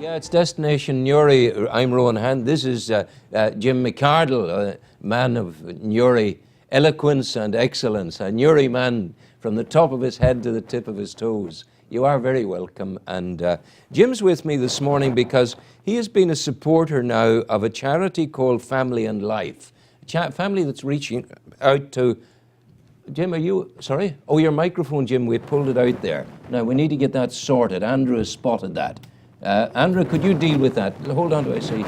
Yeah, it's Destination Newry. I'm Rowan Hand. This is Jim McArdle, a man of Newry eloquence and excellence, a Newry man from the top of his head to the tip of his toes. You are very welcome. And Jim's with me this morning because he has been a supporter now of a charity called Family and Life. A family that's reaching out to... Jim, are you... Sorry? Oh, your microphone, Jim. We pulled it out there. Now, we need to get that sorted. Andrew has spotted that. Andrew, could you deal with that? Hold on to it, see.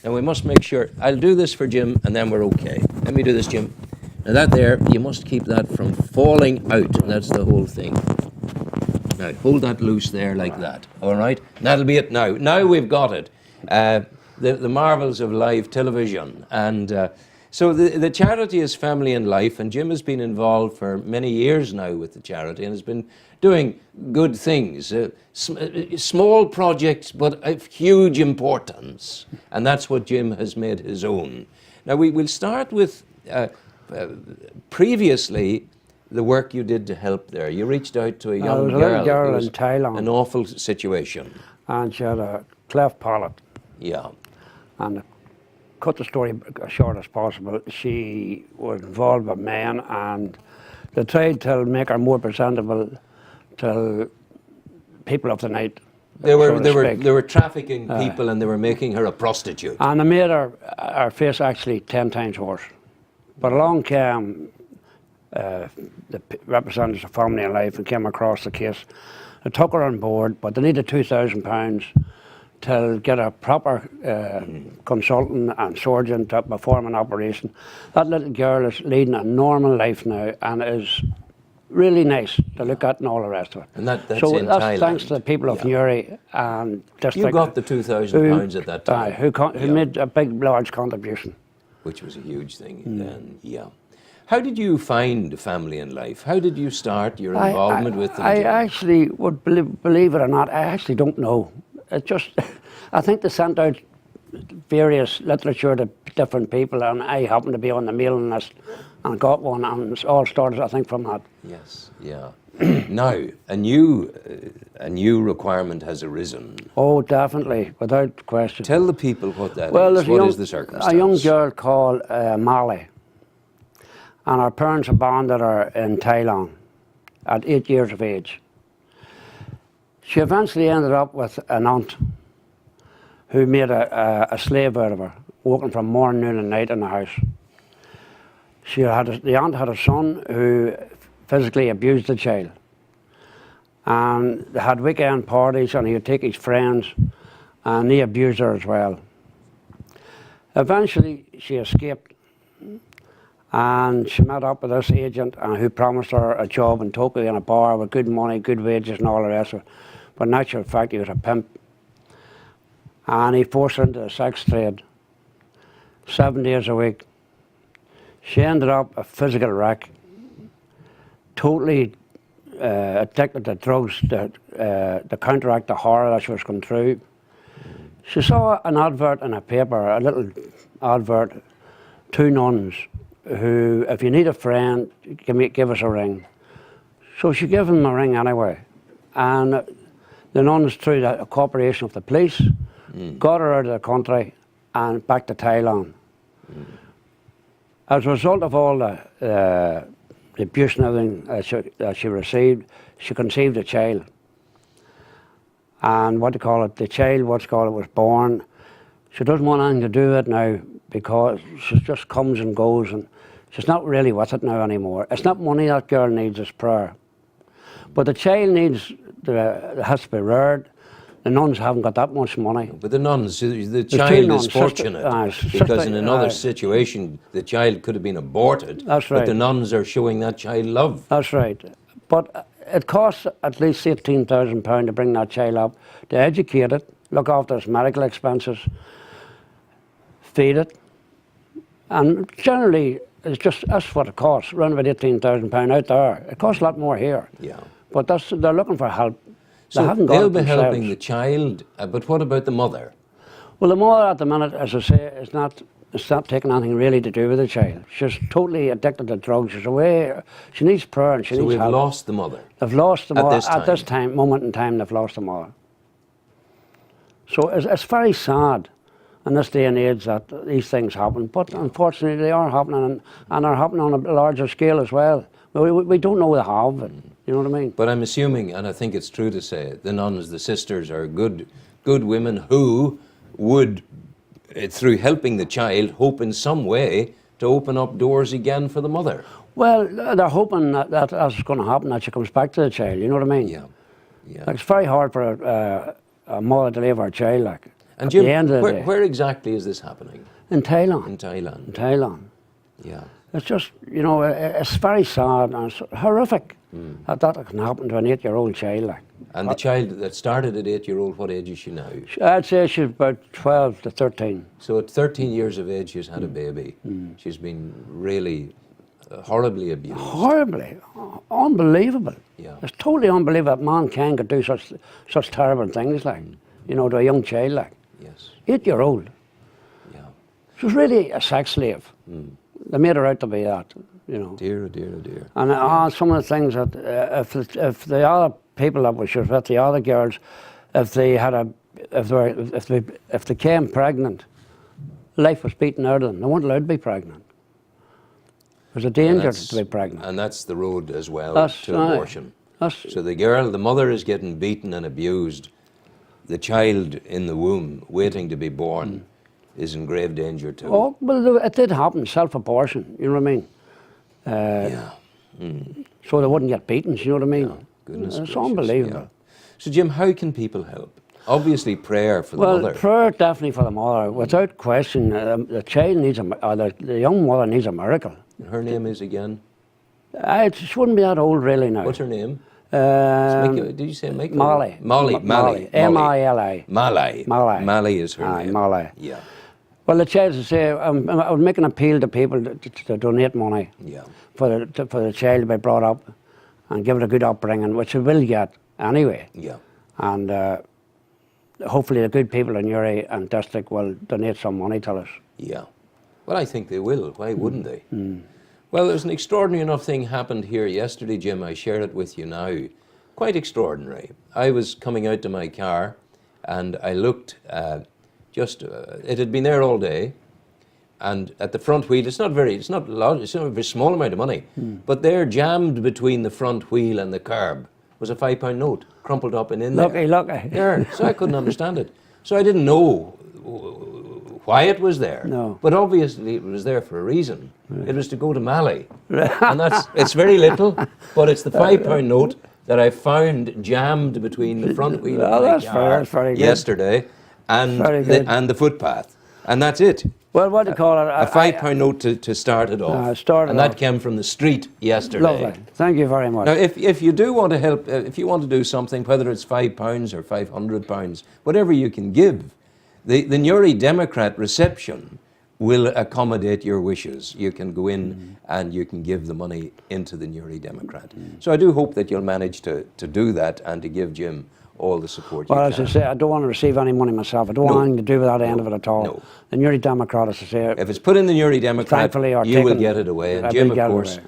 And we must make sure. I'll do this for Jim, and then we're okay. Let me do this, Jim. Now that there, you must keep that from falling out. That's the whole thing. Now, hold that loose there like that. All right? And that'll be it now. Now we've got it. The marvels of live television. And so the charity is Family and Life, and Jim has been involved for many years now with the charity and has been doing good things, small projects but of huge importance, and that's what Jim has made his own. Now we'll start with previously the work you did to help there. You reached out to a young girl in Thailand. An awful situation. And she had a cleft palate. Yeah. And cut the story as short as possible, she was involved with men and they tried to make her more presentable to people of the night. They were trafficking people and they were making her a prostitute. And they made her face actually 10 times worse. But along came the representatives of Family and Life and came across the case. They took her on board, but they needed £2,000 to get a proper consultant and surgeon to perform an operation. That little girl is leading a normal life now and is really nice to look at and all the rest of it. And that's so in that's Thailand. Thanks to the people of Newry and district. You got the £2,000 at that time. Who made a big, large contribution. Which was a huge thing then, yeah. How did you find Family and Life? How did you start your involvement with them? I actually would believe it or not, I actually don't know. It just, I think they sent out various literature to different people and I happened to be on the mailing list and got one and it all started, I think, from that. Yes, yeah. Now, a new requirement has arisen. Oh, definitely, without question. Tell the people what that is. What is the circumstance? A young girl called Molly, and her parents abandoned her in Thailand at 8 years of age. She eventually ended up with an aunt who made a slave out of her, working from morning, noon and night in the house. The aunt had a son who physically abused the child. And they had weekend parties and he would take his friends and he abused her as well. Eventually she escaped and she met up with this agent who promised her a job in Tokyo in a bar with good money, good wages and all the rest of it. But in actual fact he was a pimp. And he forced her into the sex trade 7 days a week. She ended up a physical wreck, totally addicted to drugs to counteract the horror that she was going through. She saw an advert in a paper, a little advert, 2 nuns who, if you need a friend, give us a ring. So she gave him a ring anyway. And the nuns, through the cooperation of the police, got her out of the country and back to Thailand. As a result of all the abuse and everything that she received, she conceived a child. And the child was born. She doesn't want anything to do with it now because she just comes and goes and she's not really with it now anymore. It's not money that girl needs, it's prayer. But the child has to be reared. The nuns haven't got that much money. But the nuns, the child is fortunate because in another situation the child could have been aborted. That's right. But the nuns are showing that child love. That's right. But it costs at least £18,000 to bring that child up, to educate it, look after its medical expenses, feed it. And generally, that's what it costs, around about £18,000 out there. It costs a lot more here. Yeah. But they're looking for help. So they'll be helping the child, but what about the mother? Well, the mother at the minute, as I say, is not taking anything really to do with the child. She's totally addicted to drugs. She's away. She needs prayer and she needs help. So we've lost the mother. They've lost the mother. At this moment in time, they've lost the mother. So it's very sad in this day and age that these things happen, but unfortunately they are happening, and are happening on a larger scale as well. We don't know they have it, you know what I mean? But I'm assuming, and I think it's true to say, the nuns, the sisters, are good women who would, through helping the child, hope in some way to open up doors again for the mother. Well, they're hoping that that's going to happen, that she comes back to the child, you know what I mean? Yeah, yeah. Like, it's very hard for a mother to leave her child, like. And at Jim, the end of the day. where exactly is this happening? In Thailand. In Thailand. In Thailand. Yeah. It's just, you know, it's very sad and it's horrific that can happen to an 8-year-old child, like. And the child that started at 8-year-old, what age is she now? I'd say she's about 12 to 13. So at 13 years of age, she's had a baby. She's been really horribly abused. Horribly, unbelievable. Yeah. It's totally unbelievable that mankind could do such terrible things, like, you know, to a young child, like. Yes. 8-year-old. Yeah. She was really a sex slave. They made her out to be that, you know. Dear, oh dear, oh dear. And some of the things that if the other people that was with the other girls, if they came pregnant, life was beaten out of them. They weren't allowed to be pregnant. It was a danger to be pregnant. And that's the road as well to aye. abortion. So the mother is getting beaten and abused. The child in the womb, waiting to be born, is in grave danger too. Oh, well, it did happen, self-abortion, you know what I mean? So they wouldn't get beaten, you know what I mean? Yeah. Goodness it's gracious, unbelievable. yeah. So Jim, how can people help? Obviously prayer for the mother. Well, prayer definitely for the mother. Without question, the child needs the young mother needs a miracle. Her name is again? She wouldn't be that old really now. What's her name? Did you say Michael? Molly. Molly. M-I-L-I. Molly. Molly. Molly is her Aye, name. Molly. Yeah. Well, the child, to say, I would make an appeal to people to donate money Yeah. for the child to be brought up and give it a good upbringing, which it will get anyway. Yeah. And hopefully the good people in Newry and district will donate some money to us. Yeah. Well, I think they will. Why wouldn't they? Well, there's an extraordinary enough thing happened here yesterday, Jim. I share it with you now. Quite extraordinary. I was coming out to my car and I looked, it had been there all day, and at the front wheel, it's not a very small amount of money, but there, jammed between the front wheel and the curb, was a £5 note, crumpled up and in there. Lucky. There, so I couldn't understand it. So I didn't know why it was there. No. But obviously it was there for a reason. It was to go to Mali. And it's very little, but it's the £5 note that I found jammed between the front wheel of my car yesterday and the footpath. And that's it. Well, what do you call it? A £5 note to start it off. And that came from the street yesterday. Lovely. Thank you very much. Now, if you do want to help, if you want to do something, whether it's £5 or £500, whatever you can give, the Newry Democrat reception will accommodate your wishes. You can go in and you can give the money into the Newry Democrat. So I do hope that you'll manage to do that and to give Jim all the support you can. Well, as I say, I don't want to receive any money myself. I don't want anything to do with that end of it at all. No. The Newry Democrat, as I say... If it's put in the Newry Democrat, you will get it away. And Jim, of course,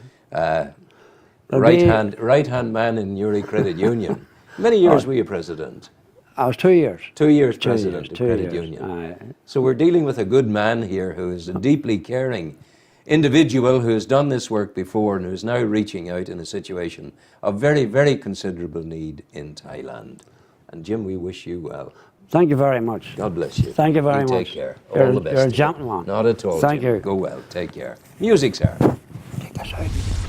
right-hand man in Newry Credit Union. Many years were you president? I was 2 years. 2 years president of Credit Union. Aye. So we're dealing with a good man here who is a deeply caring individual who has done this work before and who is now reaching out in a situation of very, very considerable need in Thailand. And Jim, we wish you well. Thank you very much. God bless you. Thank you very much. Take care. All the best. You're a gentleman. Not at all. Thank Jim. you. Go well. Take care. Music, sir. Take this out.